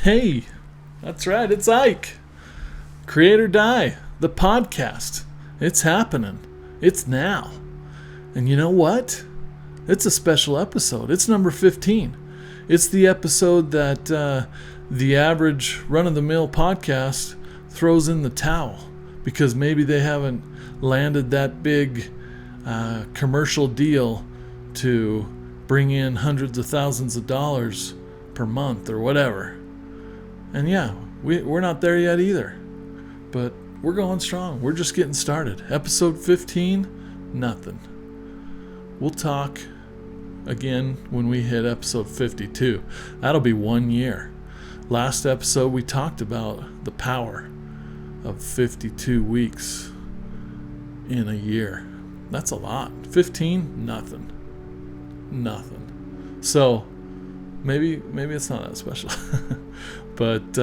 Hey, that's right, it's Ike. Create or Die, the podcast. It's happening. It's now. And you know what? It's a special episode. It's number 15. It's the episode that the average run of the mill podcast throws in the towel because maybe they haven't landed that big commercial deal to bring in hundreds of thousands of dollars per month or whatever. And yeah, we're not there yet either. But we're going strong. We're just getting started. Episode 15, nothing. We'll talk again when we hit episode 52. That'll be 1 year. Last episode we talked about the power of 52 weeks in a year. That's a lot. 15, nothing. So maybe it's not that special. But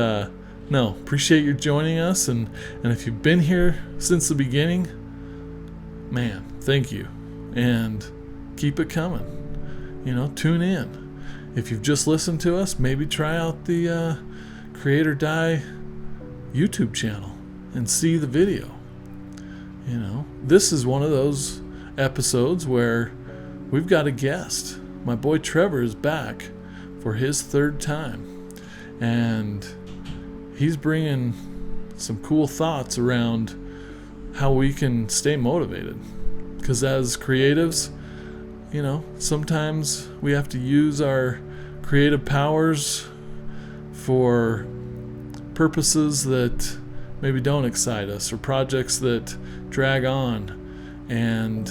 no, appreciate you joining us, and if you've been here since the beginning, man, thank you, and keep it coming. Tune in. If you've just listened to us, maybe try out the Create or Die YouTube channel and see the video. This is one of those episodes where we've got a guest. My boy Trevor is back for his third time, and he's bringing some cool thoughts around how we can stay motivated. Because as creatives, sometimes we have to use our creative powers for purposes that maybe don't excite us, or projects that drag on. And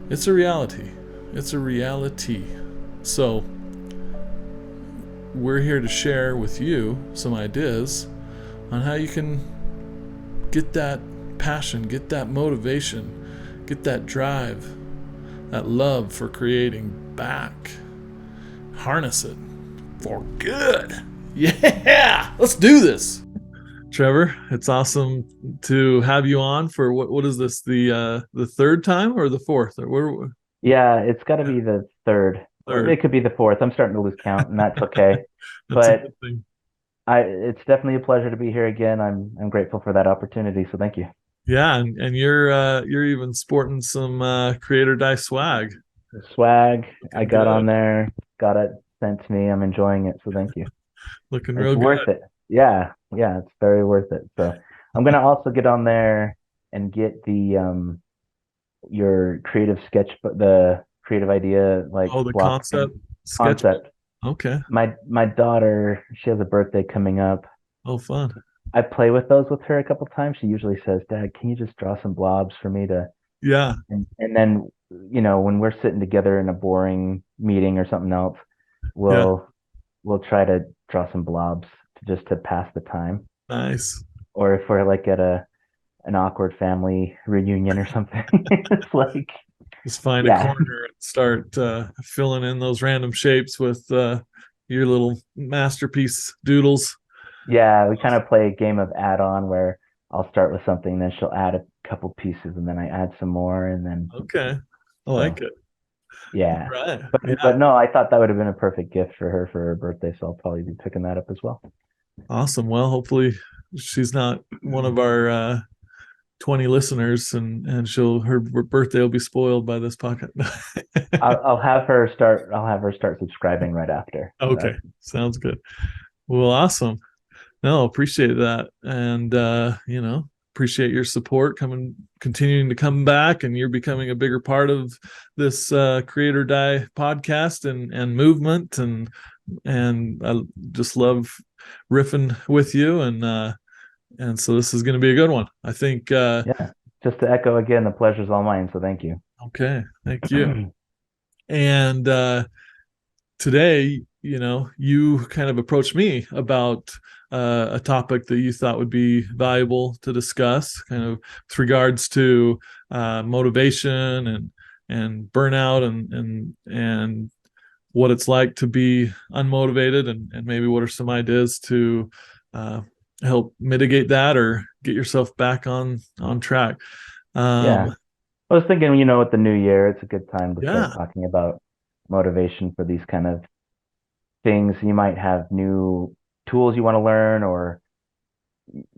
it's a reality. So we're here to share with you some ideas on how you can get that passion, get that motivation, get that drive, that love for creating back. Harness it for good. Yeah, let's do this. Trevor, it's awesome to have you on for what is this, the third time or the fourth? Or Yeah, it's got to be the third. third. It could be the fourth. I'm starting to lose count, and that's okay. That's a But good thing. it's definitely a pleasure to be here again. I'm grateful for that opportunity. So thank you. Yeah, and you're even sporting some Create or Die swag. The swag I Looking got good. on there, got it sent to me. I'm enjoying it. So thank you. Looking It's real good. worth it. Yeah, it's very worth it. So I'm gonna also get on there and get the your creative sketch, but the creative idea like Oh, the block thing concept sketchbook. concept. Okay. My daughter, she has a birthday coming up. Oh, fun. I play with those with her a couple times. She usually says, "Dad, can you just draw some blobs for me to?" Yeah. And then when we're sitting together in a boring meeting or something else, Yeah. we'll we'll try to draw some blobs to pass the time. Nice. Or if we're like at an awkward family reunion or something, it's like, Just find a yeah, corner and start filling in those random shapes with your little masterpiece doodles. yeah, we kind of play a game of add-on where I'll start with something, then she'll add a couple pieces, and then I add some more, and then Okay. I like so it. All yeah. right. But Yeah. no, I thought that would have been a perfect gift for her birthday, so I'll probably be picking that up as well. Awesome. Well, hopefully she's not one of our 20 listeners, and her birthday will be spoiled by this podcast. I'll have her start subscribing right after. Okay. Sounds good. Well, awesome. No, appreciate that. And appreciate your support continuing to come back, and you're becoming a bigger part of this Create or Die podcast and movement, and I just love riffing with you, and so this is going to be a good one. I think Yeah. Just to echo again, the pleasure's all mine, so thank you. okay, thank you. And today, you kind of approached me about a topic that you thought would be valuable to discuss, kind of with regards to motivation and burnout and what it's like to be unmotivated, and maybe what are some ideas to uh, help mitigate that or get yourself back on track. Yeah. Um, I was thinking, with the new year, it's a good time to start yeah, talking about motivation for these kind of things. You might have new tools you want to learn, or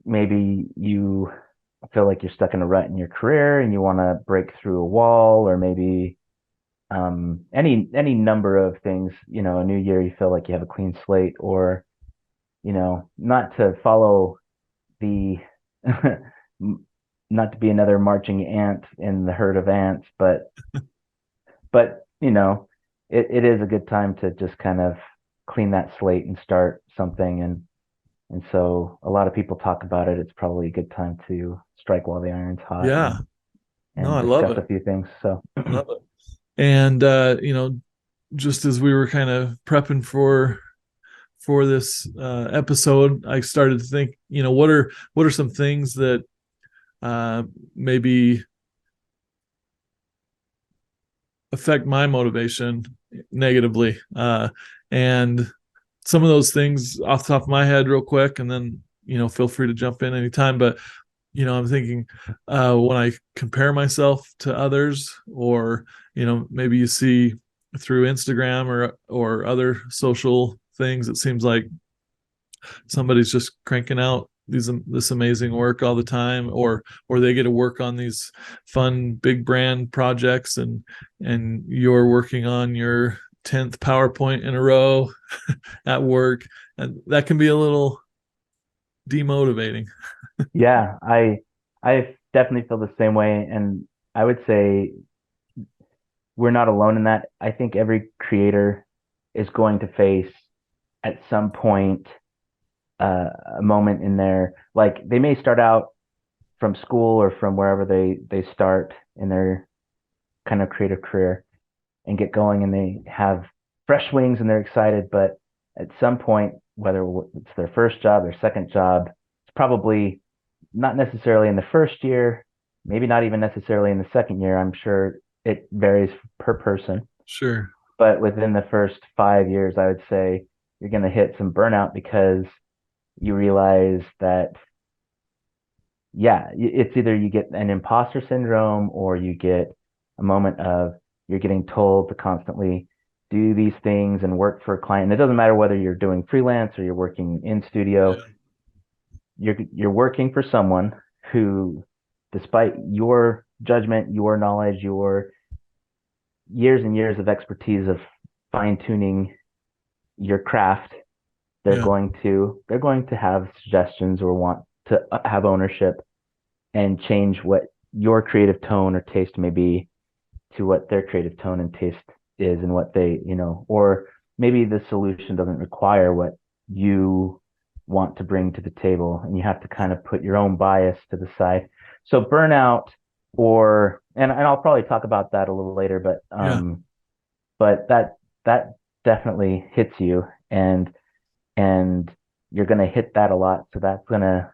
maybe you feel like you're stuck in a rut in your career and you want to break through a wall, or maybe any number of things. A new year, you feel like you have a clean slate, or not to follow the not to be another marching ant in the herd of ants, but it is a good time to just kind of clean that slate and start something. And so a lot of people talk about it. It's probably a good time to strike while the iron's hot Yeah. No, and I love discuss it. a few things. So Love it. And just as we were kind of prepping for this episode, I started to think, what are some things that uh, maybe affect my motivation negatively, and some of those things off the top of my head, real quick, and then feel free to jump in anytime. But I'm thinking when I compare myself to others, or maybe you see through Instagram or other social things, it seems like somebody's just cranking out this amazing work all the time, or they get to work on these fun big brand projects, and you're working on your 10th PowerPoint in a row at work, and that can be a little demotivating. yeah, I definitely feel the same way, and I would say we're not alone in that. I think every creator is going to face at some point a moment in their, like, they may start out from school or from wherever they start in their kind of creative career and get going, and they have fresh wings and they're excited. But at some point, whether it's their first job, their second job, it's probably not necessarily in the first year, maybe not even necessarily in the second year. I'm sure it varies per person, Sure. but within the first 5 years, I would say you're going to hit some burnout, because you realize that, yeah, it's either you get an imposter syndrome, or you get a moment of you're getting told to constantly do these things and work for a client. And it doesn't matter whether you're doing freelance or you're working in studio, Yeah. you're working for someone who, despite your judgment, your knowledge, your years and years of expertise of fine tuning your craft, Yeah. they're going to have suggestions or want to have ownership and change what your creative tone or taste may be to what their creative tone and taste is, and what they, or maybe the solution doesn't require what you want to bring to the table, and you have to kind of put your own bias to the side. So burnout, and I'll probably talk about that a little later, Yeah. but that definitely hits you, and you're going to hit that a lot. So that's gonna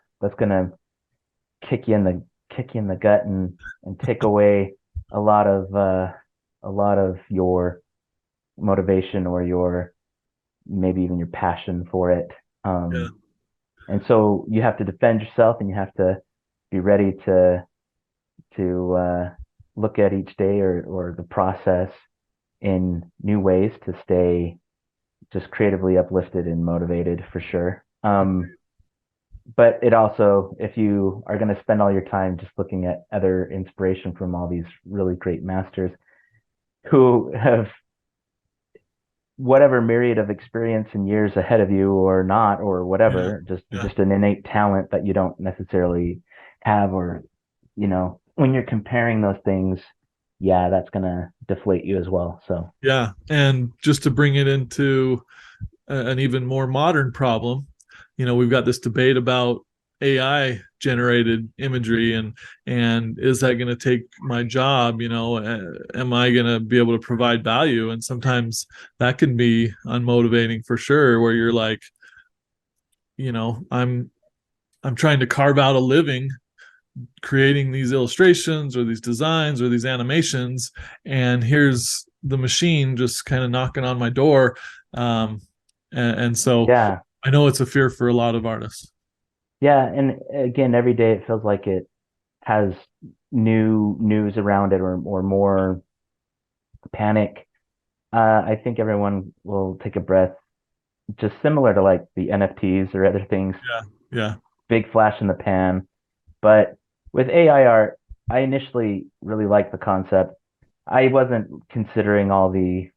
kick you in the gut, and take away a lot of your motivation, or your, maybe even your passion for it. Yeah. And so you have to defend yourself, and you have to be ready to look at each day, or the process in new ways to stay just creatively uplifted and motivated, for sure. But it also, if you are going to spend all your time just looking at other inspiration from all these really great masters who have whatever myriad of experience and years ahead of you, or not, or Yeah. whatever, just Yeah. just an innate talent that you don't necessarily have, or when you're comparing those things, yeah, that's going to deflate you as well. So Yeah. And just to bring it into an even more modern problem, we've got this debate about AI generated imagery, and is that going to take my job? Am I going to be able to provide value? And sometimes that can be unmotivating, for sure, where you're like, I'm trying to carve out a living creating these illustrations or these designs or these animations, and here's the machine just kind of knocking on my door. And so yeah, I know it's a fear for a lot of artists. yeah, and again, every day it feels like it has new news around it, or more panic. I think everyone will take a breath just similar to like the NFTs or other things, Yeah. Yeah. big flash in the pan. But with AI art, I initially really liked the concept. I wasn't considering all the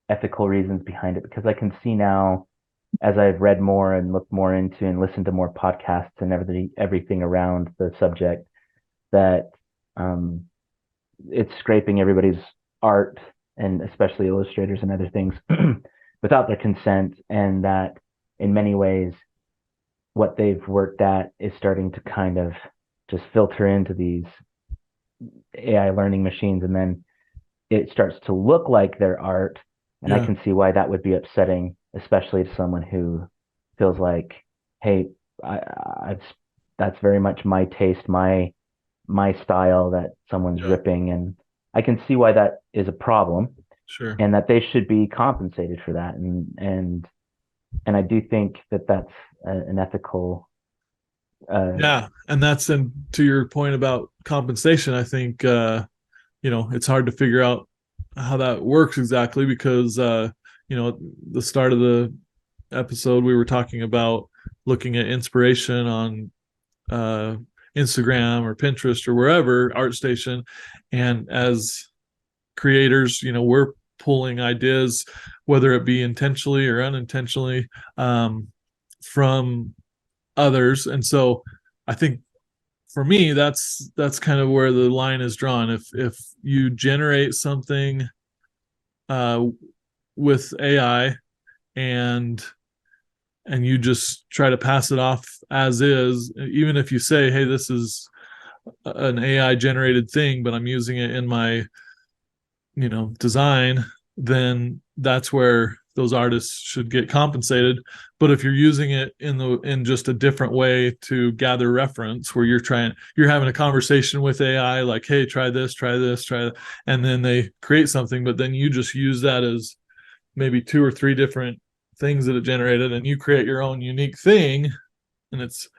ethical reasons behind it because I can see now, as I've read more and looked more into and listened to more podcasts and everything around the subject, that um, it's scraping everybody's art and especially illustrators and other things without their consent, and that in many ways what they've worked at is starting to kind of just filter into these AI learning machines, and then it starts to look like their art. And I Yeah. can see why that would be upsetting, especially to someone who feels like, hey, I've that's very much my taste, my style that someone's Yeah. ripping, and I can see why that is a problem, Sure. and that they should be compensated for that, and I do think that that's an ethical. Yeah. And that's, and to your point about compensation, I think, it's hard to figure out how that works exactly because, at the start of the episode, we were talking about looking at inspiration on uh, Instagram or Pinterest or wherever, ArtStation. And as creators, we're pulling ideas, whether it be intentionally or unintentionally, um, from others. And so I think for me, that's kind of where the line is drawn. If you generate something uh, with AI and you just try to pass it off as is, even if you say, hey, this is an AI generated thing, but I'm using it in my, design, then that's where those artists should get compensated. But if you're using it in just a different way to gather reference, where you're having a conversation with AI, like, hey, try this, try this, try that, and then they create something, but then you just use that as maybe two or three different things that it generated, and you create your own unique thing, and it's,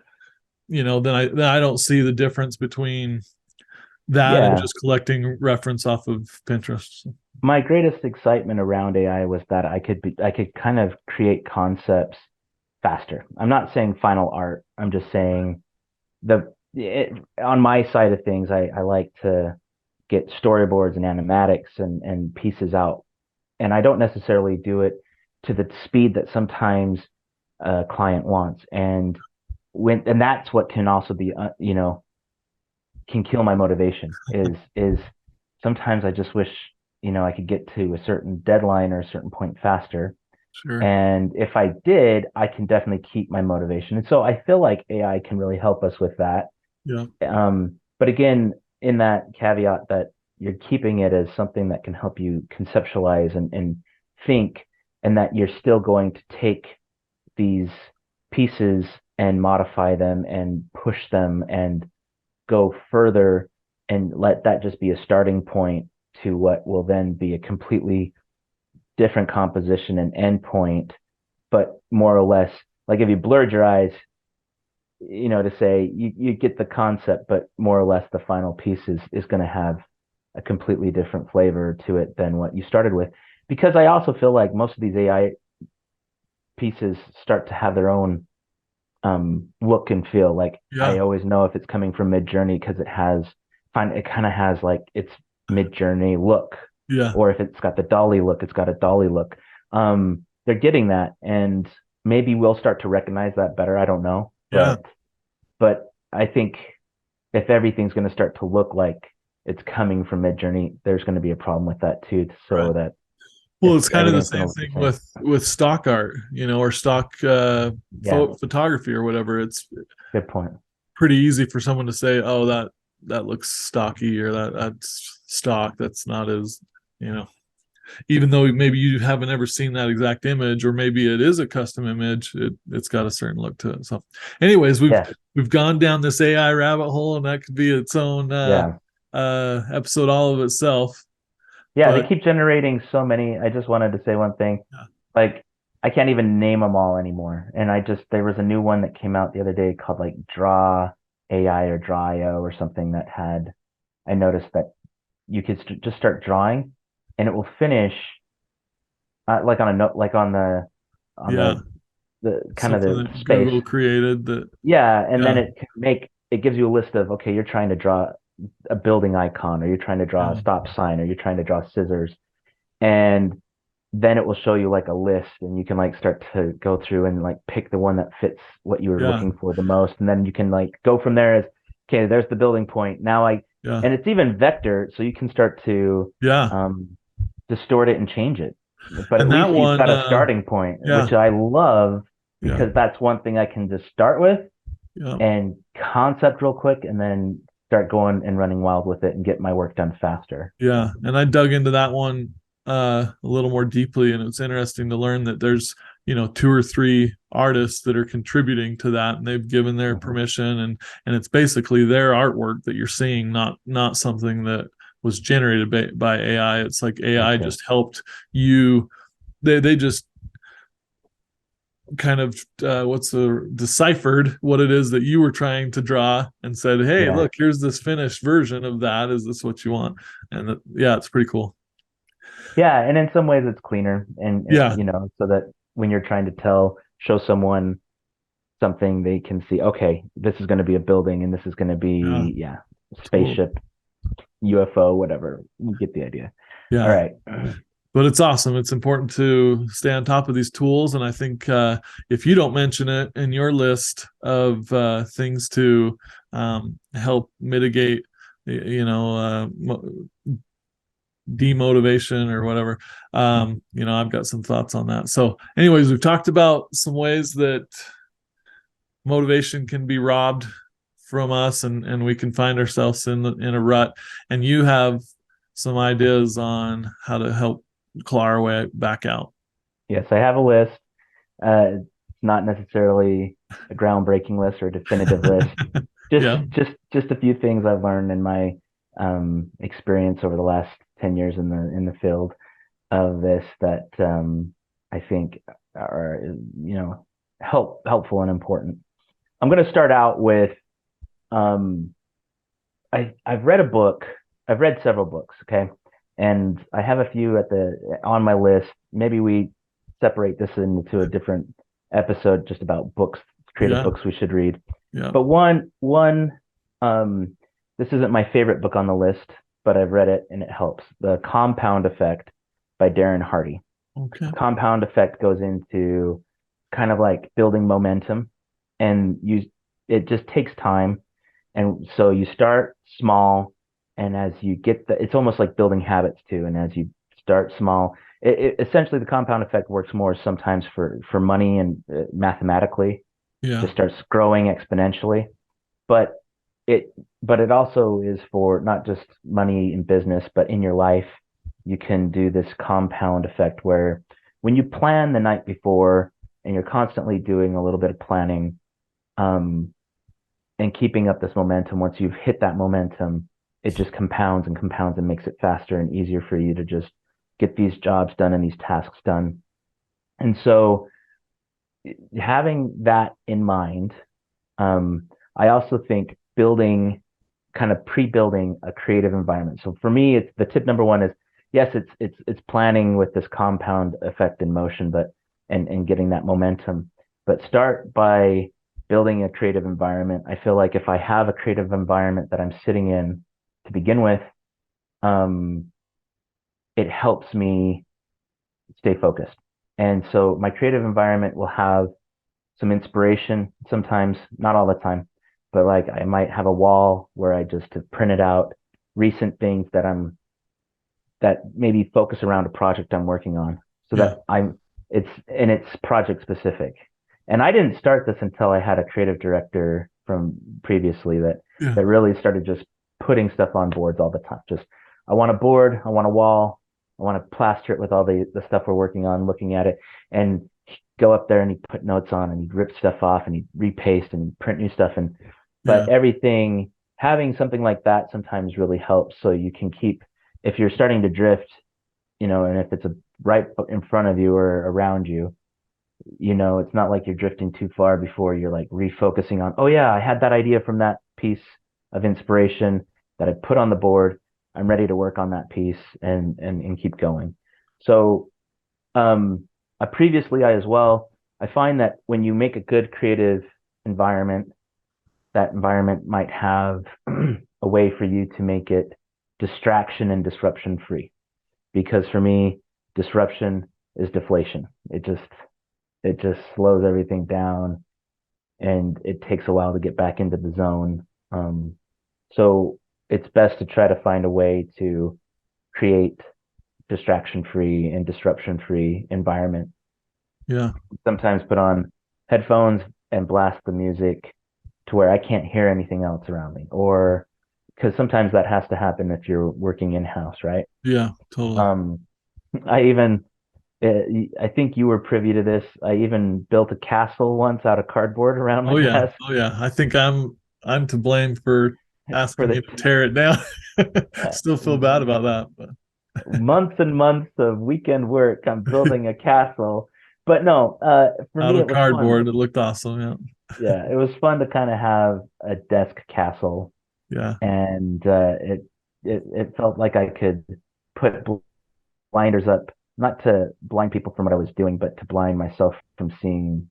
then I don't see the difference between that and Yeah, just collecting reference off of Pinterest. my greatest excitement around AI was that I could kind of create concepts faster. I'm not saying final art. I'm just saying on my side of things, I like to get storyboards and animatics and pieces out, and I don't necessarily do it to the speed that sometimes a client wants. And that's what can also be, can kill my motivation is sometimes I just wish, I could get to a certain deadline or a certain point faster. Sure. And if I did, I can definitely keep my motivation. And so I feel like AI can really help us with that. Yeah. But again, in that caveat that you're keeping it as something that can help you conceptualize and think, and that you're still going to take these pieces and modify them and push them and go further, and let that just be a starting point to what will then be a completely different composition and endpoint, but more or less, like if you blurred your eyes, to say you get the concept, but more or less the final piece is going to have a completely different flavor to it than what you started with. Because I also feel like most of these AI pieces start to have their own look and feel. Like Yeah. I always know if it's coming from Mid Journey because it kind of has like its Mid Journey look, Yeah. or if it's got the Dolly look, it's got a Dolly look. They're getting that, and maybe we'll start to recognize that better. I don't know, Yeah. but I think if everything's going to start to look like it's coming from Mid Journey, there's going to be a problem with that too. Right. So that if Well, it's kind of the everything's going to same look the thing same, with stock art, or stock yeah, photography or whatever. It's good point. pretty easy for someone to say, "Oh, that looks stocky," or that's stock. That's not as, you know, even though maybe you haven't ever seen that exact image, or maybe it is a custom image, it's got a certain look to it. So anyways, Yes, we've gone down this AI rabbit hole, and that could be its own yeah. episode all of itself. Yeah, they But keep generating so many. I just wanted to say one thing. yeah, Like, I can't even name them all anymore. And there was a new one that came out the other day called like Draw AI or Draw IO or something that had, I noticed that you could just start drawing and it will finish like on a note, like on the yeah, the kind of Something the that space. Google created that, Yeah, and then yeah, it gives you a list of, okay, you're trying to draw a building icon, or you're trying to draw yeah, a stop sign, or you're trying to draw scissors, and then it will show you like a list, and you can like start to go through and like pick the one that fits what you were yeah, looking for the most, and then you can like go from there as, okay, there's the building point. Now yeah, and it's even vector, so you can start to yeah. um, distort it and change it. But at And that least you've one, got a starting point, yeah, which I love yeah, because that's one thing I can just start with yeah, and concept real quick, and then start going and running wild with it and get my work done faster. yeah. And I dug into that one a little more deeply, and it's interesting to learn that there's, two or three artists that are contributing to that, and they've given their Mhm. permission, and it's basically their artwork that you're seeing, not something that was generated by AI. It's like AI That's it. just helped you. They just kind of what's the deciphered what it is that you were trying to draw and said, hey, Yeah. look, here's this finished version of that, is this what you want? And yeah, it's pretty cool. Yeah, and in some ways it's cleaner, and Yeah, so that when you're trying to show someone something, they can see, okay, this is going to be a building, and this is going to yeah, be, yeah, totally. spaceship, UFO, whatever. You get the idea. All Yeah, right. but it's awesome. It's important to stay on top of these tools, and I think if you don't mention it in your list of things to help mitigate, demotivation or whatever, I've got some thoughts on that. So anyways, we've talked about some ways that motivation can be robbed from us, and we can find ourselves in a rut, and you have some ideas on how to help claw our way back out. Yes, I have a list. It's not necessarily a groundbreaking list or a definitive list. Just Yeah, just a few things I've learned in my experience over the last 10 years in the field of this that I think are, helpful and important. I'm going to start out with um, I've read a book. I've read several books, okay, and I have a few on my list. Maybe we separate this into a different episode just about books, creative yeah, books we should read. yeah. But um, this isn't my favorite book on the list, but I've read it and it helps. The Compound Effect by Darren Hardy. Okay. Compound Effect goes into kind of like building momentum, and it just takes time, and so you start small, and as you get it's almost like building habits too, and as you start small, essentially the compound effect works more sometimes for money and mathematically, Yeah, just starts growing exponentially, but it but it also is for not just money in business, but in your life. You can do this compound effect where when you plan the night before and you're constantly doing a little bit of planning, um, and keeping up this momentum, once you've hit that momentum, it just compounds and compounds and makes it faster and easier for you to just get these jobs done and these tasks done. And so having that in mind, I also think kind of pre-building a creative environment. So for me, it's the tip number one is, yes, it's planning with this compound effect in motion, but and getting that momentum. But start by building a creative environment. I feel like if I have a creative environment that I'm sitting in to begin with, um, it helps me stay focused. And so my creative environment will have some inspiration sometimes, not all the time, but like I might have a wall where I just have printed out recent things that maybe focus around a project I'm working on, so yeah, that it's project specific. And I didn't start this until I had a creative director from previously yeah, that really started just putting stuff on boards all the time. Just, I want a board, I want a wall, I want to plaster it with all the stuff we're working on, looking at it, and go up there and he'd put notes on and he'd rip stuff off and he'd repaste and print new stuff. And yeah, but everything, having something like that sometimes really helps, so you can keep, if you're starting to drift, and if it's right in front of you or around you, it's not like you're drifting too far before you're like refocusing on, oh yeah, I had that idea from that piece of inspiration that I put on the board. I'm ready to work on that piece and keep going. So, I as well, I find that when you make a good creative environment, that environment might have a way for you to make it distraction and disruption free. Because for me, disruption is deflation. It just slows everything down, and it takes a while to get back into the zone. So it's best to try to find a way to create distraction free and disruption free environment. Yeah. Sometimes put on headphones and blast the music to where I can't hear anything else around me, or because sometimes that has to happen if you're working in house, right? Yeah. Totally. Um, I even I think you were privy to this. I even built a castle once out of cardboard around my Oh yeah. desk Oh yeah. I think I'm to blame for for asking the you to tear it down. uh, Still feel bad about that, but months and months of weekend work. I'm building a castle, but no, for out me of it was fun. cardboard, it looked awesome. Yeah. Yeah, it was fun to kind of have a desk castle, Yeah. and it felt like I could put blinders up, not to blind people from what I was doing, but to blind myself from seeing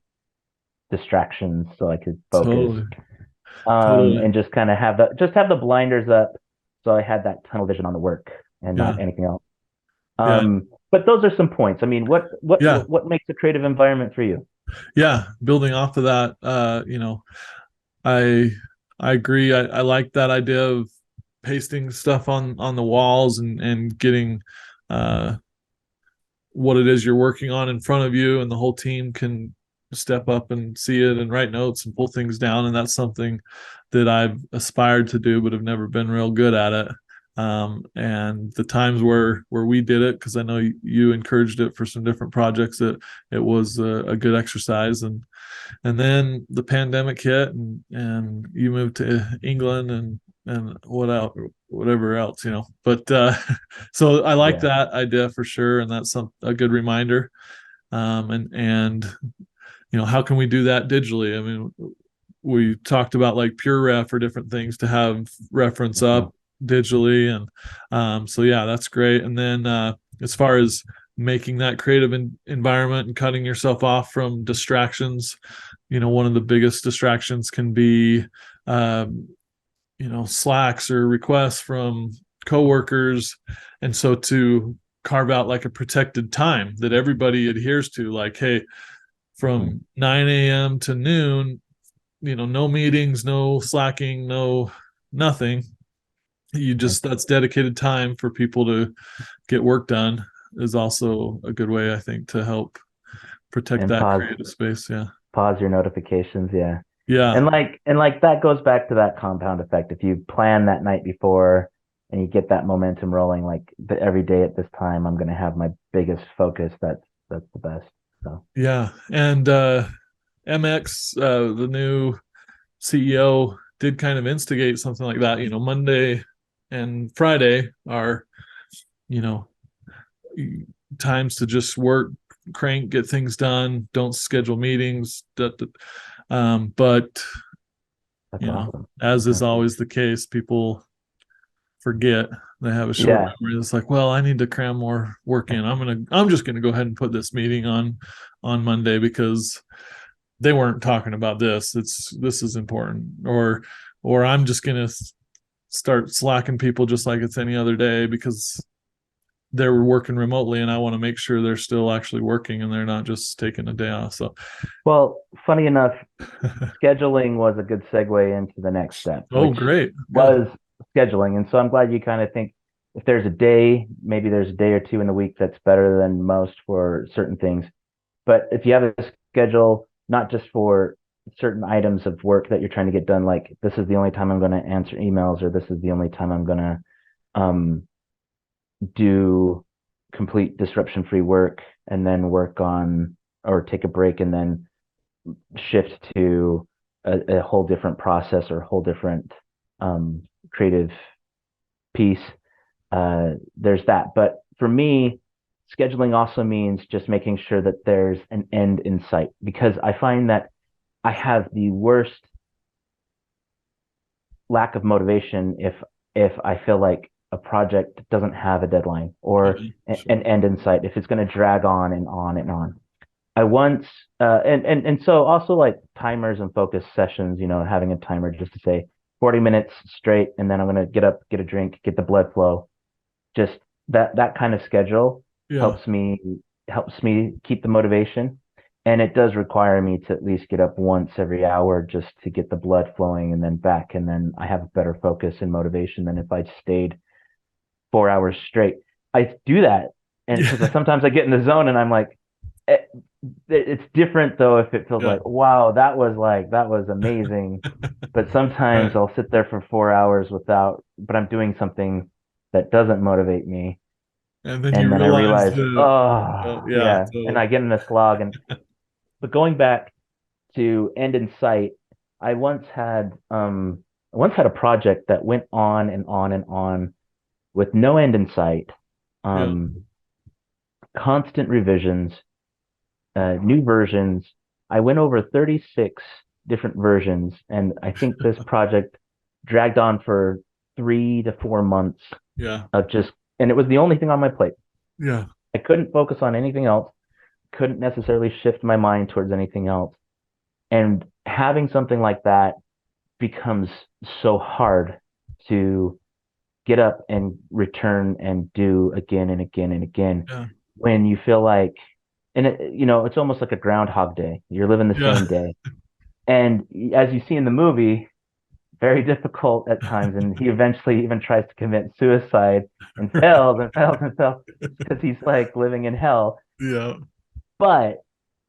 distractions so I could focus. Totally. Totally. And just kind of have the blinders up, so I had that tunnel vision on the work and Yeah. not anything else. Yeah. But those are some points. I mean, what what Yeah. what, what makes a creative environment for you? Yeah. Building off of that, I I agree. I like that idea of pasting stuff on the walls and getting uh what it is you're working on in front of you, and the whole team can step up and see it and write notes and pull things down. And that's something that I've aspired to do but have never been real good at it. And the times where we did it, because I know you encouraged it for some different projects, that it was a good exercise. And then the pandemic hit, and you moved to England, and whatever else, but so I like Yeah, that idea for sure, and that's a good reminder. And how can we do that digitally? I mean, we talked about like pure ref or different things to have reference mhm. up digitally. And so yeah, that's great. And then as far as making that creative environment and cutting yourself off from distractions, one of the biggest distractions can be um, slacks or requests from coworkers. And so to carve out like a protected time that everybody adheres to, like, hey, Mhm. from 9 a.m. to noon, no meetings, no slacking, no nothing. You Right. just, that's dedicated time for people to get work done, is also a good way, I think, to help protect And that pause creative space. Yeah. pause your notifications. Yeah, Yeah. and like that goes back to that compound effect. If you plan that night before and you get that momentum rolling, like every day at this time, I'm going to have my biggest focus. That's the best. So Yeah. And MX, the new CEO, did kind of instigate something like that. Monday and Friday are, you know, times to just work, crank, get things done, don't schedule meetings. But, that's awesome. as is Okay. always the case, people forget. They have a short Yeah. memory. It's like, well, I need to cram more work in. I'm just gonna go ahead and put this meeting on Monday because they weren't talking about this. This is important. Or I'm just gonna start slacking people just like it's any other day because they're working remotely, and I want to make sure they're still actually working and they're not just taking a day off. So Well, funny enough, scheduling was a good segue into the next step, oh, which great. Good. was scheduling. And so I'm glad you kind of think if there's a day, maybe there's a day or two in the week that's better than most for certain things. But if you have a schedule, not just for certain items of work that you're trying to get done, like this is the only time I'm going to answer emails, or this is the only time I'm going to um, do complete disruption free work and then work on or take a break and then shift to a whole different process or a whole different creative piece. There's that. But for me, scheduling also means just making sure that there's an end in sight, because I find that I have the worst lack of motivation if I feel like a project doesn't have a deadline or Yeah, an sure. end in sight, if it's going to drag on and on and on. I once and so also like timers and focus sessions, having a timer just to say 40 minutes straight, and then I'm gonna get up, get a drink, get the blood flow. Just that kind of schedule Yeah. helps me helps me keep the motivation. And it does require me to at least get up once every hour just to get the blood flowing and then back, and then I have a better focus and motivation than if I stayed 4 hours straight. I do that, and because Yeah. sometimes I get in the zone and I'm like, it, it's different though if it feels Yeah. like, wow, that was amazing. But sometimes Right. I'll sit there for 4 hours without, but I'm doing something that doesn't motivate me. And then you And then I realize realize, that, oh, yeah. yeah. And So, I get in a slog. But going back to end in sight, I once had, I once had a project that went on and on and on with no end in sight, yeah. um, constant revisions, new versions. I went over 36 different versions, and I think this project dragged on for 3 to 4 months Yeah. of just, and it was the only thing on my plate. Yeah. I couldn't focus on anything else, couldn't necessarily shift my mind towards anything else. And having something like that becomes so hard to get up and return and do again and again and again Yeah. when you feel like, and it's almost like a groundhog day. You're living the Yeah. same day. And as you see in the movie, very difficult at times. And he eventually even tries to commit suicide and fails and fails and fails because he's like living in hell. Yeah. But,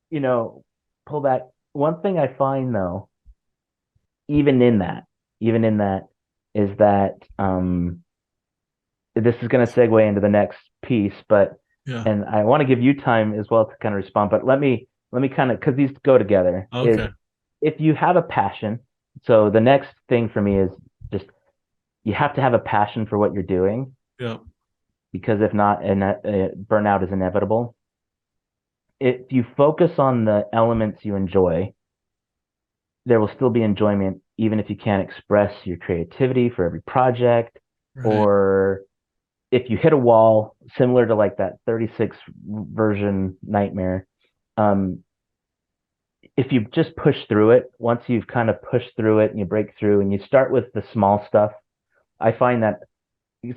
you know, pull back. One thing I find though, even in that, even in that, is that this is going to segue into the next piece, but Yeah. and I want to give you time as well to kind of respond, but let me kind of because these go together is Okay. if you have a passion. So the next thing for me is just you have to have a passion for what you're doing Yeah. because if not, and burnout is inevitable. If you focus on the elements you enjoy, there will still be enjoyment, even if you can't express your creativity for every project, Right. or if you hit a wall, similar to like that 36 version nightmare, um, if you just push through it, once you've kind of pushed through it and you break through and you start with the small stuff, I find that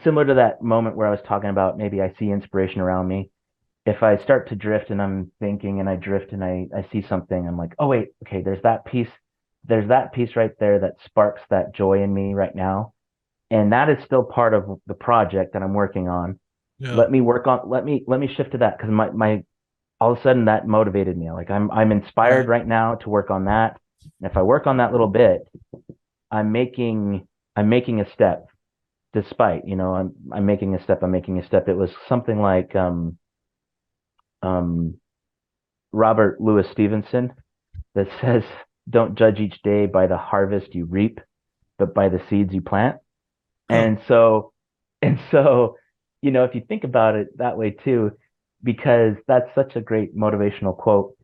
similar to that moment where I was talking about maybe I see inspiration around me. If I start to drift and I'm thinking and I drift and I see something, I'm like, oh wait, okay, there's that piece right there that sparks that joy in me right now. And that is still part of the project that I'm working on. Yeah. Let me shift to that because my all of a sudden that motivated me. Like I'm inspired Right. right now to work on that. And if I work on that little bit, I'm making I'm making a step despite, I'm making a step, I'm making a step. It was something like um Robert Louis Stevenson that says, don't judge each day by the harvest you reap, but by the seeds you plant. Huh. And so, and so, if you think about it that way too, because that's such a great motivational quote,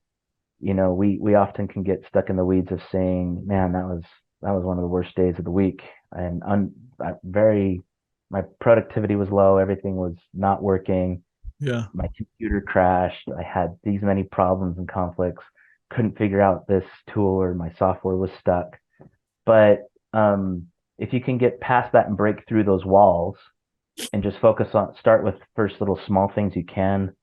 we often can get stuck in the weeds of saying, man, that was one of the worst days of the week. And my productivity was low. Everything was not working. Yeah. My computer crashed. I had these many problems and conflicts. Couldn't figure out this tool or my software was stuck. But if you can get past that and break through those walls and just start with first little small things you can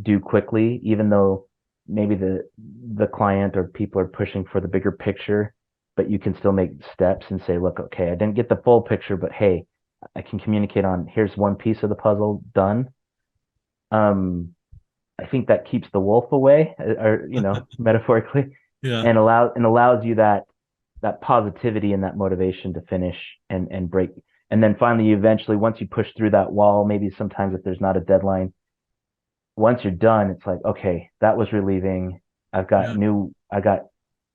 do quickly, even though maybe the client or people are pushing for the bigger picture, but you can still make steps and say, look, okay, I didn't get the full picture, but hey, I can communicate on here's one piece of the puzzle done. Um, I think that keeps the wolf away, or metaphorically, Yeah. and allows you that positivity and that motivation to finish and break. And then finally, you eventually, once you push through that wall, maybe sometimes if there's not a deadline, once you're done, it's like, okay, that was relieving. Yeah. I got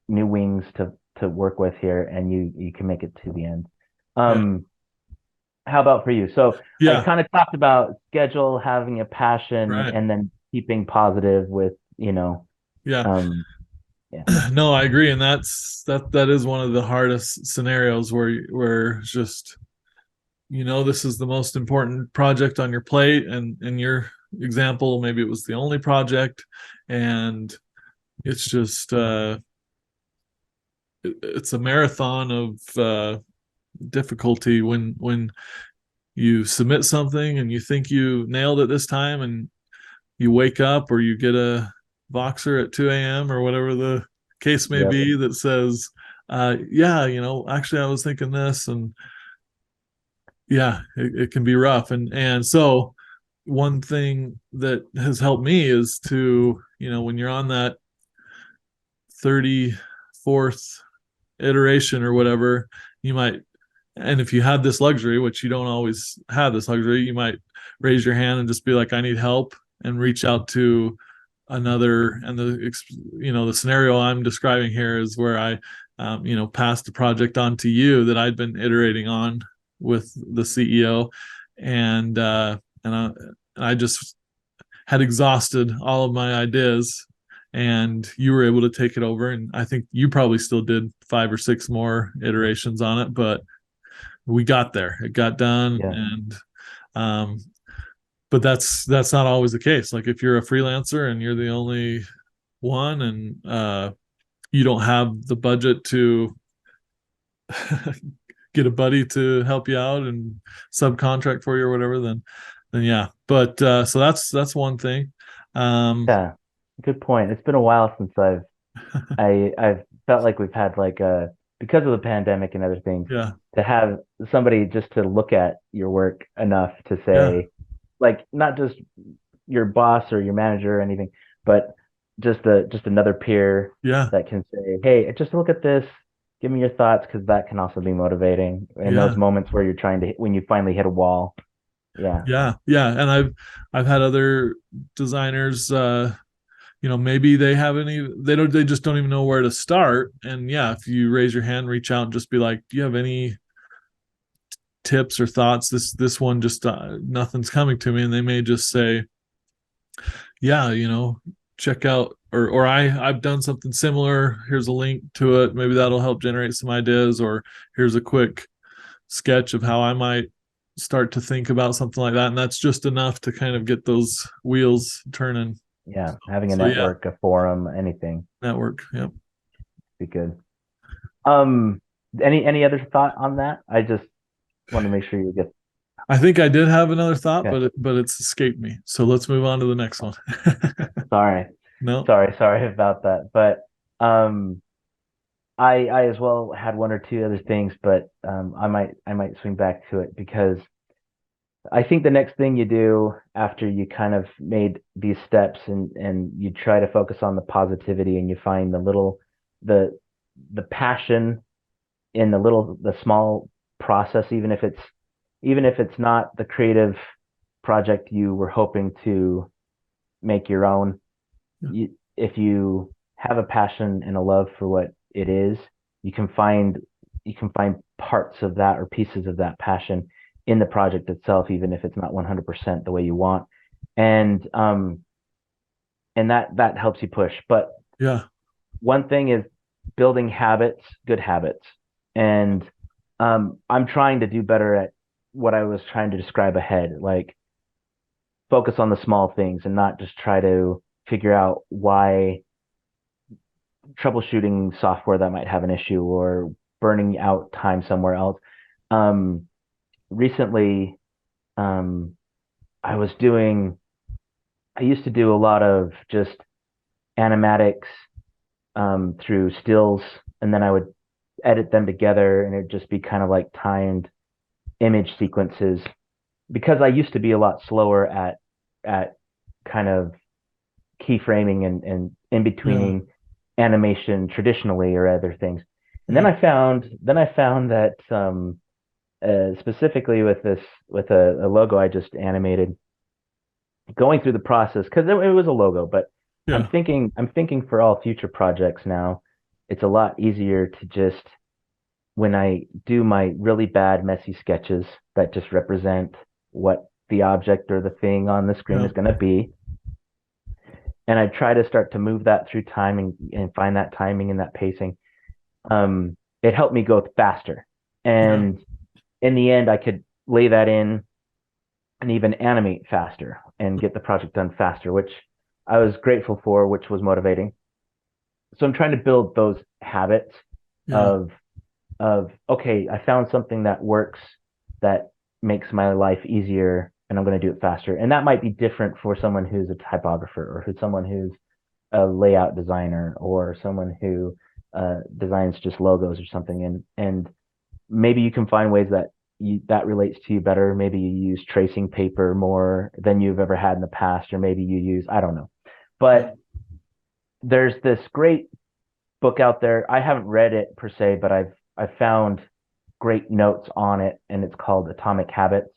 new wings to work with here, and you can make it to the end. Yeah. Um, how about for you? So I Yeah. kind of talked about schedule, having a passion, Right. and then keeping positive with, Yeah. um, yeah, No, I agree, and that is one of the hardest scenarios where it's just this is the most important project on your plate, and in your example, maybe it was the only project, and It's just it's a marathon of difficulty when you submit something and you think you nailed it this time, and you wake up or you get a Voxer at 2 a.m. or whatever the case may Yep. be that says, yeah, actually I was thinking this, and yeah, it can be rough. And so one thing that has helped me is to, when you're on that 34th iteration or whatever, you might, and if you had this luxury, which you don't always have this luxury, you might raise your hand and just be like, I need help, and reach out to another. And the scenario I'm describing here is where I passed the project on to you that I'd been iterating on with the CEO. And uh and i and I just had exhausted all of my ideas, and you were able to take it over. And I think you probably still did 5 or 6 more iterations on it, but we got there. It got done. Yeah. And um but that's not always the case. Like if you're a freelancer and you're the only one, and you don't have the budget to get a buddy to help you out and subcontract for you or whatever, then yeah. But so that's one thing. um Yeah. Good point. It's been a while since I've felt like we've had like because of the pandemic and other things, yeah, to have somebody just to look at your work enough to yeah, say, like, not just your boss or your manager or anything, but just another peer yeah, that can say, hey, just look at this, give me your thoughts, because that can also be motivating in those yeah, moments where you're trying to when you finally hit a wall. Yeah. yeah. And I've had other designers, maybe they just don't even know where to start. And yeah, if you raise your hand, reach out and just be like, do you have any tips or thoughts? This one just nothing's coming to me. And they may just say, yeah, check out, or I've done something similar, here's a link to it, maybe that'll help generate some ideas, or here's a quick sketch of how I might start to think about something like that. And that's just enough to kind of get those wheels turning. Yeah. Having a So yeah, network, a forum, anything network. Yep. be good. Um, any other thought on that? I just want to make sure you get. I think I did have another thought, Yeah. but it's escaped me. So let's move on to the next one. Sorry, No. sorry about that. But um, I as well had one or two other things, but I might swing back to it because I think the next thing you do after you kind of made these steps and you try to focus on the positivity and you find the the passion in the small process, even if it's not the creative project you were hoping to make your own. If you have a passion and a love for what it is, you can find you can find parts of that or pieces of that passion in the project itself, even if it's not 100% the way you want. And and that helps you push. But Yeah. one thing is building habits, good habits. And I'm trying to do better at what I was trying to describe ahead, like focus on the small things and not just try to figure out why troubleshooting software that might have an issue or burning out time somewhere else. Um, Recently, um, I was doing, I used to do a lot of just animatics through stills, and then I would edit them together, and it'd just be kind of like timed image sequences. Because I used to be a lot slower at kind of keyframing and in Yeah. betweening animation traditionally or other things. And Yeah. then I found that specifically with this with a logo I just animated, going through the process because it was a logo, but Yeah. I'm thinking for all future projects now, it's a lot easier to just when I do my really bad messy sketches that just represent what the object or the thing on the screen Yeah. is going to be, and I try to start to move that through time and find that timing and that pacing. It helped me go faster. Yeah. And in the end, I could lay that in and even animate faster and get the project done faster, which I was grateful for, which was motivating. so I'm trying to build those habits Yeah. of okay, I found something that works, that makes my life easier, and I'm going to do it faster. And that might be different for someone who's a typographer, or who's someone who's a layout designer, or someone who designs just logos or something. And maybe you can find ways that that relates to you better. Maybe you use tracing paper more than you've ever had in the past, or maybe you use, I don't know. Yeah. But there's this great book out there. I haven't read it per se, but I've found great notes on it, and it's called Atomic Habits.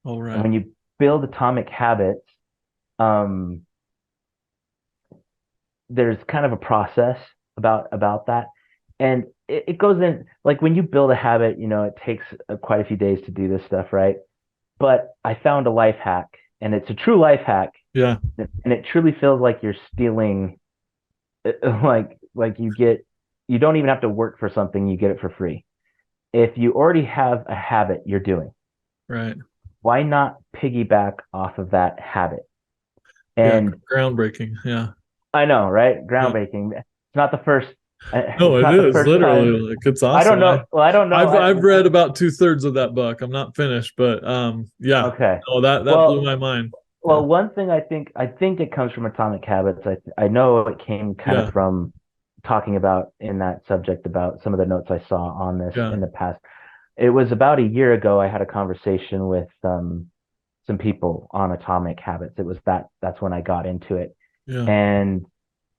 All And right. when you build atomic habits, um, there's kind of a process about that, and it goes in like when you build a habit, it takes quite a few days to do this stuff, right? But I found a life hack, and it's a true life hack, Yeah. and it truly feels like you're stealing, like you don't even have to work for something, you get it for free. If you already have a habit you're doing, Right. why not piggyback off of that habit? Yeah. And Groundbreaking. Yeah. I know, right? Yeah. Groundbreaking. It's not the first. No, It's it not the is first literally time. like it's I don't awesome. know. Well, I don't know. I've read about 2/3 of that book. I'm not finished, but yeah. Okay. Oh, that blew Well, my mind. Yeah. well, one thing I think it comes from Atomic Habits. I know it came kind of Yeah. from talking about in that subject about some of the notes I saw on this Yeah. in the past. It was about a year ago. I had a conversation with some people on Atomic Habits. That's when I got into it. Yeah. And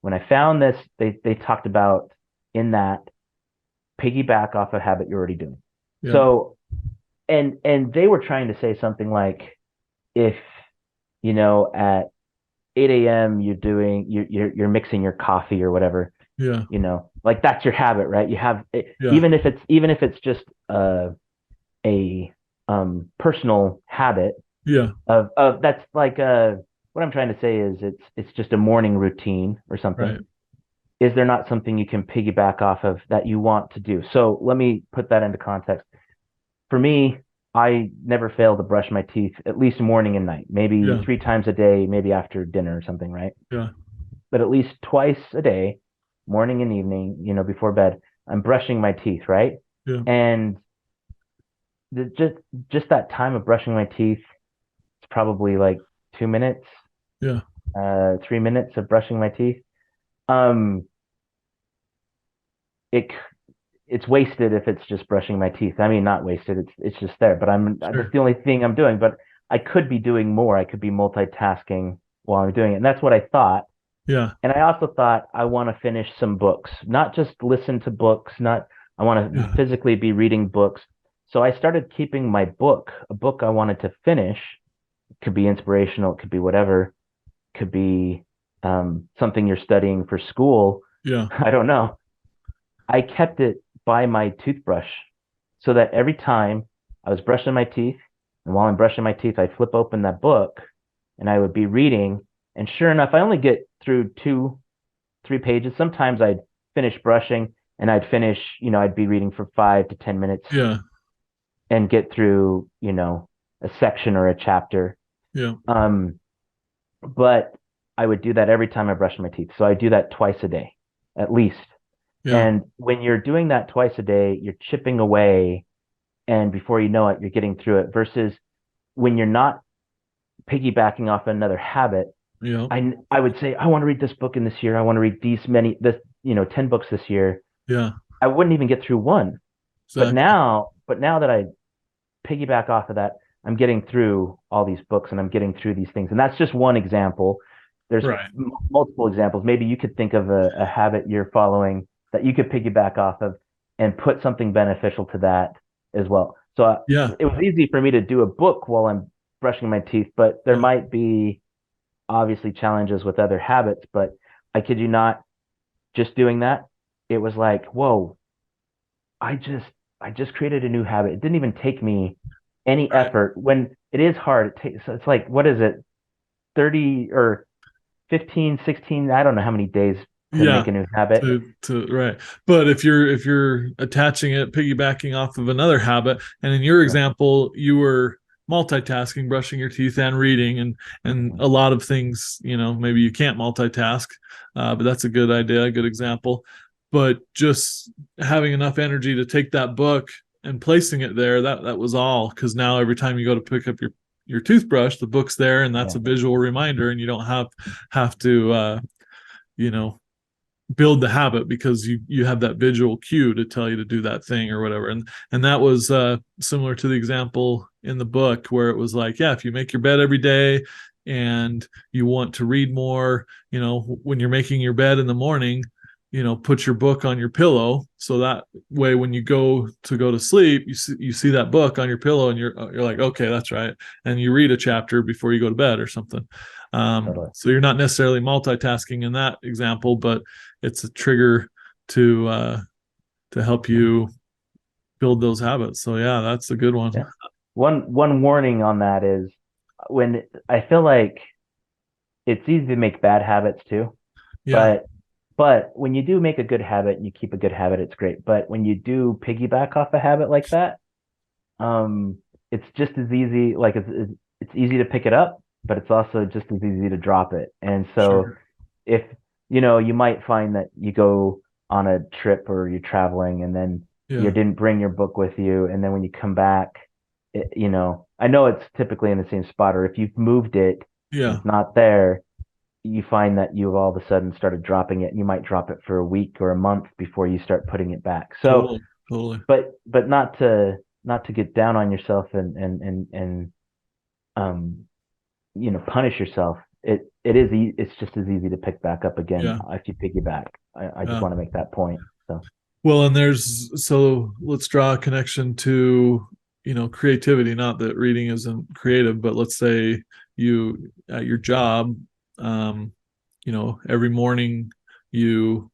when I found this, they talked about in that piggyback off a habit you're already doing. Yeah. So and they were trying to say something like, if at 8 a.m. you're mixing your coffee or whatever, Yeah. like that's your habit, right? You have Yeah. even if it's just a personal habit Yeah. of that's like what I'm trying to say is it's just a morning routine or something. Right. Is there not something you can piggyback off of that you want to do? So let me put that into context. For me, I never fail to brush my teeth at least morning and night, maybe Yeah. 3 times a day, maybe after dinner or something, right? Yeah. But at least twice a day, morning and evening, before bed, I'm brushing my teeth, right? Yeah. And just that time of brushing my teeth, it's probably like 2 minutes, Yeah. 3 minutes of brushing my teeth. Um, it it's wasted if it's just brushing my teeth. I mean, not wasted. It's just there. But that's Sure. the only thing I'm doing. But I could be doing more. I could be multitasking while I'm doing it. And that's what I thought. Yeah. And I also thought I want to finish some books, not just listen to books, not I want to Yeah. physically be reading books. So I started keeping my book, a book I wanted to finish. It could be inspirational, it could be whatever, it could be something you're studying for school. Yeah. I don't know. I kept it by my toothbrush so that every time I was brushing my teeth, and while I'm brushing my teeth, I'd flip open that book and I would be reading. And sure enough, I only get through 3 pages. Sometimes I'd finish brushing and I'd be reading for 5 to 10 minutes Yeah. and get through, a section or a chapter. Yeah. Um, but I would do that every time I brush my teeth. So I do that twice a day, at least. Yeah. And when you're doing that twice a day, you're chipping away, and before you know it, you're getting through it. Versus when you're not piggybacking off another habit, Yeah. I would say, I want to read this book in this year. I want to read 10 books this year. Yeah. I wouldn't even get through one. But Exactly. now that I piggyback off of that, I'm getting through all these books and I'm getting through these things. And that's just one example. There's Right. multiple examples. Maybe you could think of a habit you're following that you could piggyback off of and put something beneficial to that as well. So Yeah. it was easy for me to do a book while I'm brushing my teeth, but there Yeah. might be obviously challenges with other habits. But I kid you not, just doing that, it was like, whoa, I just I just created a new habit. It didn't even take me any Right. effort. When it is hard, it's like, what is it? 30 or 15, 16, I don't know how many days to make Yeah. a new habit. To right. But if you're attaching it, piggybacking off of another habit, and in your Yeah. example, you were multitasking, brushing your teeth and reading, and a lot of things, maybe you can't multitask, but that's a good idea, a good example. But just having enough energy to take that book and placing it there, that was all. Because now every time you go to pick up your toothbrush, the book's there, and that's Yeah. a visual reminder, and you don't have to you know build the habit, because you have that visual cue to tell you to do that thing or whatever. And that was similar to the example in the book, where it was like, yeah, if you make your bed every day and you want to read more, when you're making your bed in the morning, put your book on your pillow, so that way when you go to sleep, you see that book on your pillow, and you're like, okay, that's right, and you read a chapter before you go to bed or something. Totally. So you're not necessarily multitasking in that example, but it's a trigger to help you build those habits. So yeah, that's a good one. Yeah. One warning on that is, when I feel like it's easy to make bad habits too, Yeah, but when you do make a good habit and you keep a good habit, it's great. But when you do piggyback off a habit like that, it's just as easy. Like it's easy to pick it up, but it's also just as easy to drop it. And so sure. if you might find that you go on a trip or you're traveling, and then you Yeah, didn't bring your book with you, and then when you come back, I know it's typically in the same spot, or if you've moved it and yeah, it's not there, you find that you've all of a sudden started dropping it, and you might drop it for a week or a month before you start putting it back. So, totally, totally. but not to get down on yourself and um punish yourself. It's just as easy to pick back up again Yeah, if you piggyback. I just yeah. want to make that point. So Well, and so let's draw a connection to, creativity. Not that reading isn't creative, but let's say you at your job, um, every morning you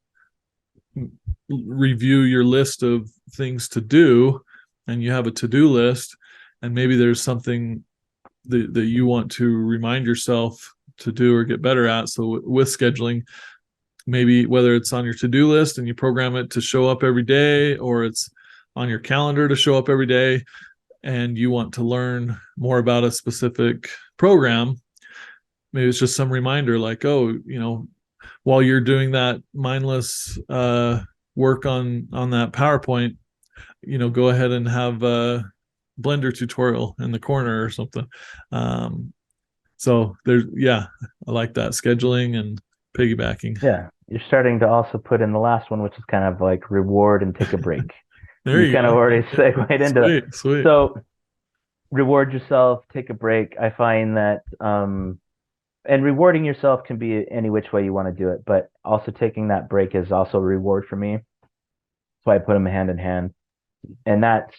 review your list of things to do, and you have a to-do list, and maybe there's something that you want to remind yourself to do or get better at. So with scheduling, maybe whether it's on your to-do list and you program it to show up every day, or it's on your calendar to show up every day, and you want to learn more about a specific program, maybe it's just some reminder like, oh, while you're doing that mindless work on that PowerPoint, go ahead and have a Blender tutorial in the corner or something. um, so there's, yeah, I like that, scheduling and piggybacking. yeah, you're starting to also put in the last one, which is kind of like reward and take a break. There You you kind of go. already segued into it. Sweet, sweet. So reward yourself, take a break. I find that and rewarding yourself can be any which way you want to do it, but also taking that break is also a reward for me. So I put them hand in hand. And that's,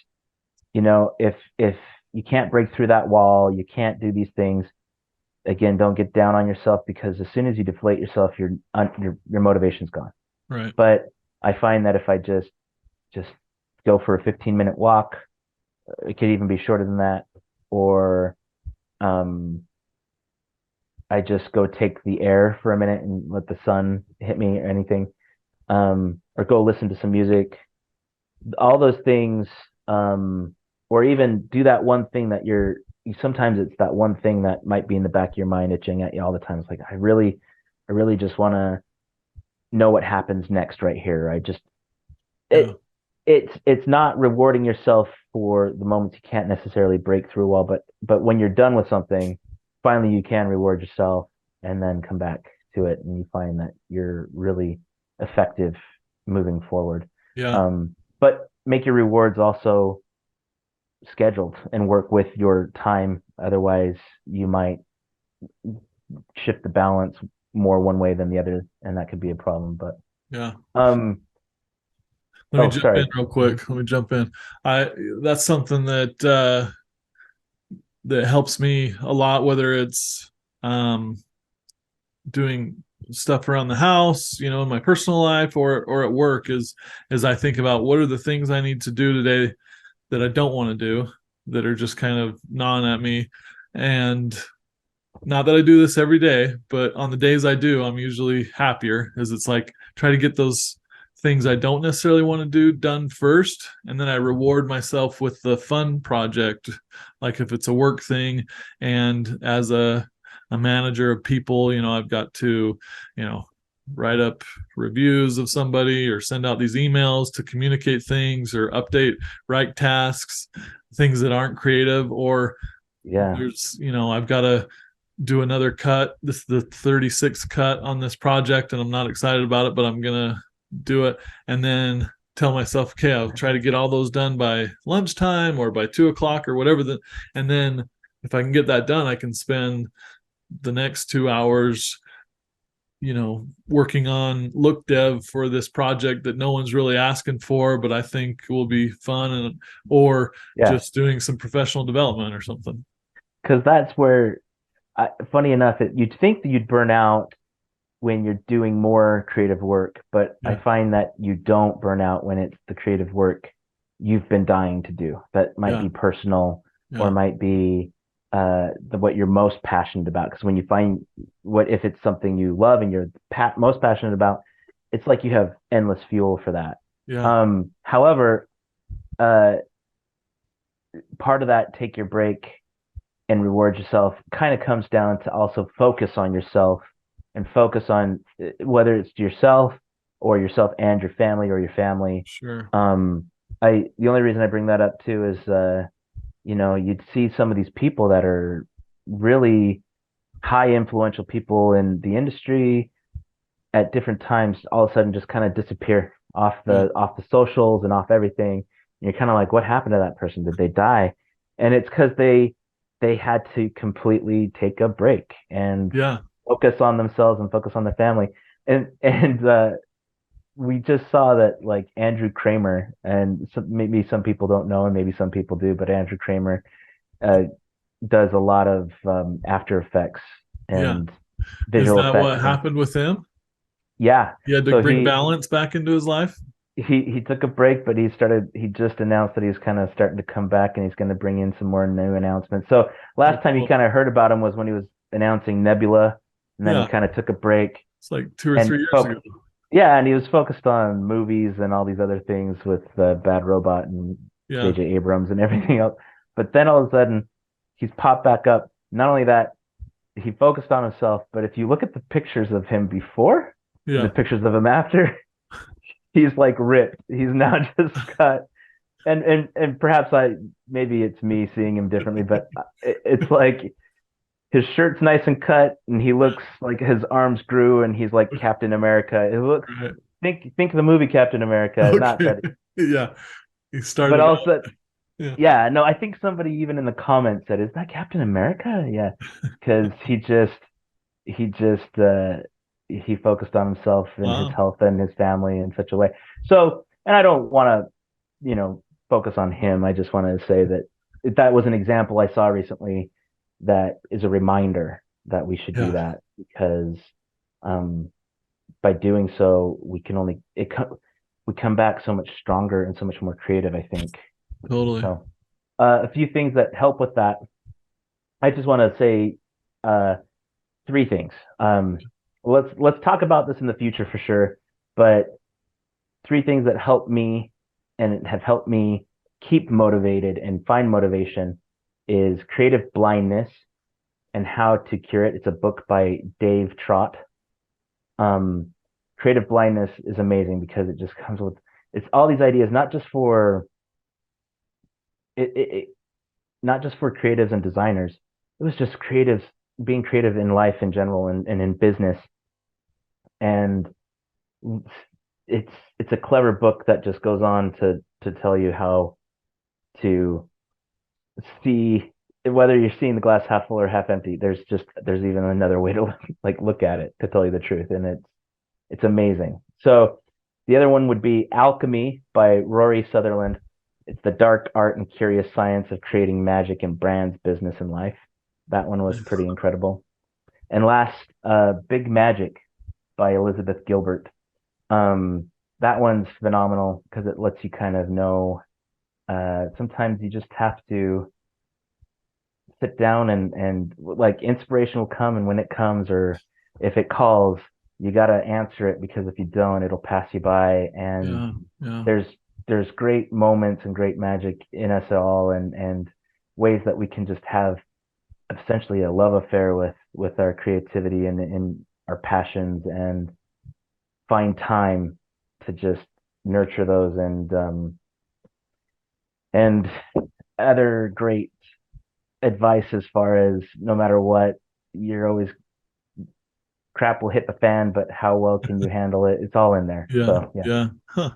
if you can't break through that wall, you can't do these things, again, don't get down on yourself, because as soon as you deflate yourself, your motivation's gone. Right. But I find that if I just go for a 15-minute walk, it could even be shorter than that, or um I just go take the air for a minute and let the sun hit me or anything, or go listen to some music, all those things, or even do that one thing that sometimes it's that one thing that might be in the back of your mind itching at you all the time. It's like, I really just want to know what happens next right here. Yeah. It it's not rewarding yourself for the moments you can't necessarily break through a wall, but when you're done with something, finally you can reward yourself and then come back to it, and you find that you're really effective moving forward. Yeah. But make your rewards also scheduled and work with your time. Otherwise, you might shift the balance more one way than the other, and that could be a problem. But Yeah. um, Let me oh, jump in sorry. real quick. Let me jump in. I That's something that helps me a lot, whether it's um, doing stuff around the house, in my personal life, or at work, is I think about what are the things I need to do today that I don't want to do, that are just kind of gnawing at me. And not that I do this every day, but on the days I do, I'm usually happier, as it's like try to get those things I don't necessarily want to do done first, and then I reward myself with the fun project, like if it's a work thing. And as a manager of people, I've got to, you know, write up reviews of somebody or send out these emails to communicate things or update, write tasks, things that aren't creative. Or Yeah. there's, I've got to do another cut. This is the 36th cut on this project, and I'm not excited about it, but I'm gonna do it. And then tell myself, okay, I'll try to get all those done by lunchtime or by 2 o'clock or whatever. And then if I can get that done, I can spend the next 2 hours, working on look dev for this project that no one's really asking for, but I think will be fun, and or Yeah. just doing some professional development or something. Because that's where, funny enough, you'd think that you'd burn out when you're doing more creative work, but I Yeah, find that you don't burn out when it's the creative work you've been dying to do. That might yeah, be personal or yeah, might be what you're most passionate about. Because when you find if it's something you love and you're most passionate about, it's like you have endless fuel for that. yeah, However, uh, part of that take your break and reward yourself kind of comes down to also focus on yourself and focus on whether it's yourself or yourself and your family or your family. sure. The only reason I bring that up too is you'd see some of these people that are really high influential people in the industry at different times all of a sudden just kind of disappear Yeah, off the socials and off everything. And you're kind of like, what happened to that person? Did they die? And it's because they had to completely take a break and yeah, focus on themselves and focus on their family. And we just saw that like Andrew Kramer, and maybe some people don't know and maybe some people do, but Andrew Kramer uh, does a lot of After Effects yeah. and Is visual that effects what and happened with him? yeah. He had to So bring balance back into his life. he took a break, but he just announced that he's kind of starting to come back and he's going to bring in some more new announcements. So Oh, last time you cool. kind of heard about him was when he was announcing Nebula, and then he Yeah, kind of took a break it's like 2 or 3 years and ago. yeah, and he was focused on movies and all these other things with Bad Robot and Yeah. J.J. Abrams and everything else. But then all of a sudden, he's popped back up. Not only that, he focused on himself, but if you look at the pictures of him before and the Yeah. pictures of him after, he's like ripped. He's now just cut. And perhaps maybe it's me seeing him differently, but it's like his shirt's nice and cut, and he looks like his arms grew, and he's like Captain America. It looks Right. think of the movie Captain America, not Okay. that, Yeah. He but started also out. Yeah. yeah, no, I think somebody even in the comments said, "Is that Captain America?" Yeah, because he just he focused on himself and his Wow. health and his family in such a way. So, and I don't want to, focus on him. I just want to say that that was an example I saw recently that is a reminder that we should do Yeah. that because um, by doing so, we come back so much stronger and so much more creative, I think. Totally. So, a few things that help with that. I just want to say uh, three things. Let's talk about this in the future for sure, but three things that help me and have helped me keep motivated and find motivation is creative blindness and how to cure it. It's a book by Dave Trott. Um, Creative blindness is amazing because it just comes with it's all these ideas, it not just for creatives and designers. It was just creatives being creative in life in general and in business. And it's it's a clever book that just goes on to tell you how to see whether you're seeing the glass half full or half empty. There's even another way to look at it to tell you the truth, and it's amazing. So the other one would be Alchemy by Rory Sutherland. It's the dark art and curious science of creating magic in brands, business, and life. That one was Nice. pretty incredible. And last, Big Magic by Elizabeth Gilbert. Um, that one's phenomenal because it lets you kind of know. Sometimes you just have to sit down and like inspiration will come, and when it comes, or if it calls, you got to answer it, because if you don't, it'll pass you by. And Yeah. Yeah. there's there's great moments and great magic in us all, and ways that we can just have essentially a love affair with our creativity and our passions, and find time to just nurture those, and other great advice as far as, no matter what, you're always, crap will hit the fan, but how well can you handle it? It's all in there. Yeah. So yeah. Yeah. Huh.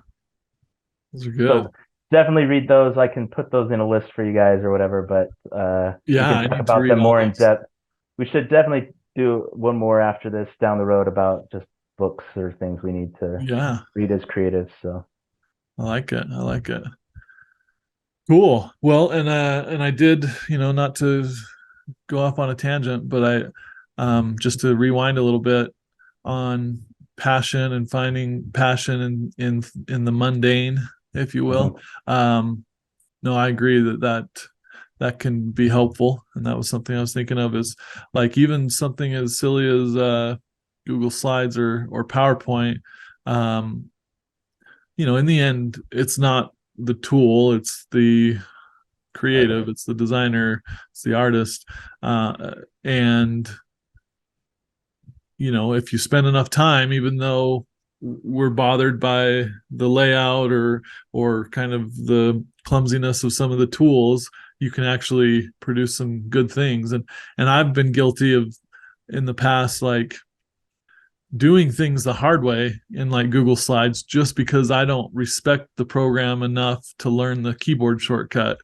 Those are good. So definitely read those. I can put those in a list for you guys or whatever, but we Yeah, can I talk need to about read them all more in those. depth. We should definitely do one more after this down the road about just books or things we need to Yeah, read as creatives. So I like it. I like it. Cool. Well, and I did, not to go off on a tangent, but just to rewind a little bit on passion and finding passion in the mundane, if you will. mhm. No, I agree that can be helpful, and that was something I was thinking of, is like even something as silly as Google Slides or PowerPoint. Um, in the end, it's not the tool; it's the creative, it's the designer, it's the artist, and if you spend enough time, even though we're bothered by the layout or kind of the clumsiness of some of the tools, you can actually produce some good things. And I've been guilty of, in the past, like doing things the hard way in like Google Slides, just because I don't respect the program enough to learn the keyboard shortcut,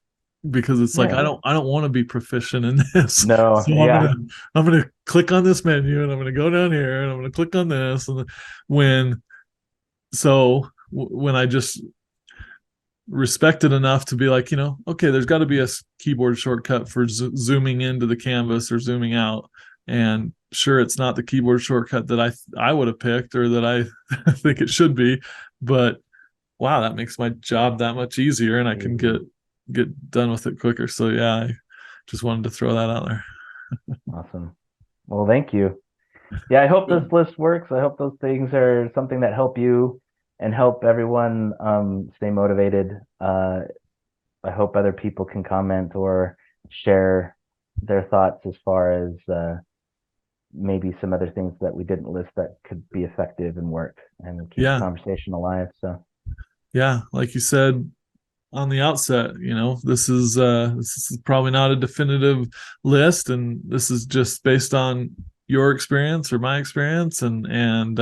because it's like I Yeah. don't I don't want to be proficient in this. No, So yeah. I'm gonna click on this menu, and I'm gonna go down here, and I'm gonna click on this. And when when I just respected enough to be like, okay, there's got to be a keyboard shortcut for zooming into the canvas or zooming out. And sure, it's not the keyboard shortcut that I would have picked, or that I think it should be, but wow, that makes my job that much easier, and I can get done with it quicker. So yeah, I just wanted to throw that out there. Awesome. Well, thank you. Yeah, I hope this Cool. list works. I hope those things are something that help you and help everyone stay motivated. I hope other people can comment or share their thoughts as far as maybe some other things that we didn't list that could be effective and work and keep the Yeah, conversation alive. So yeah, like you said on the outset, this is probably not a definitive list, and this is just based on your experience or my experience, and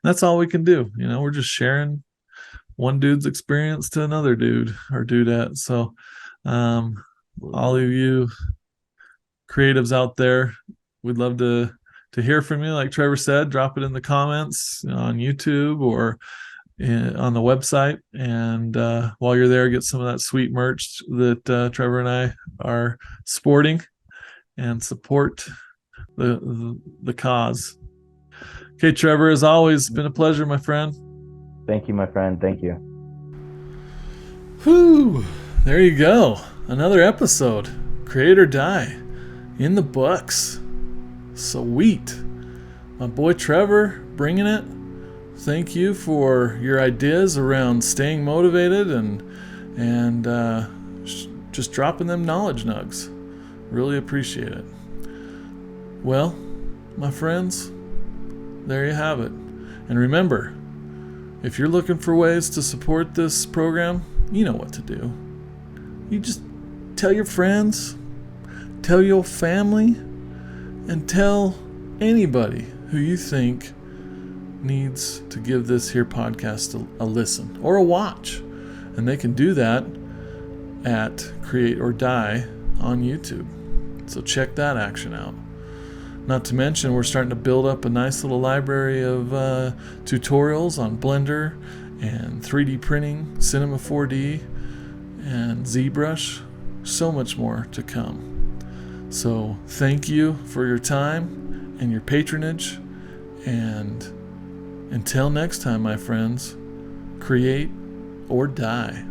that's all we can do. We're just sharing one dude's experience to another dude or dudette. So, um, all of you creatives out there, we'd love to hear from you. Like Trevor said, drop it in the comments on YouTube or on the website. And while you're there, get some of that sweet merch that Trevor and I are sporting, and support the cause. Okay, Trevor, as always, been a pleasure, my friend. thank you, my friend. Thank you. Whew, there you go. Another episode, Create or Die, in the books. Sweet. My boy Trevor bringing it. Thank you for your ideas around staying motivated and just dropping them knowledge nugs. Really appreciate it. Well, my friends, there you have it. And remember, if you're looking for ways to support this program, you know what to do. You just tell your friends, tell your family, and tell anybody who you think needs to give this here podcast a listen or a watch. And they can do that at Create or Die on YouTube. So check that action out. Not to mention, we're starting to build up a nice little library of tutorials on Blender and 3D printing, Cinema 4D, and ZBrush. So much more to come. So thank you for your time and your patronage. And until next time, my friends, create or die.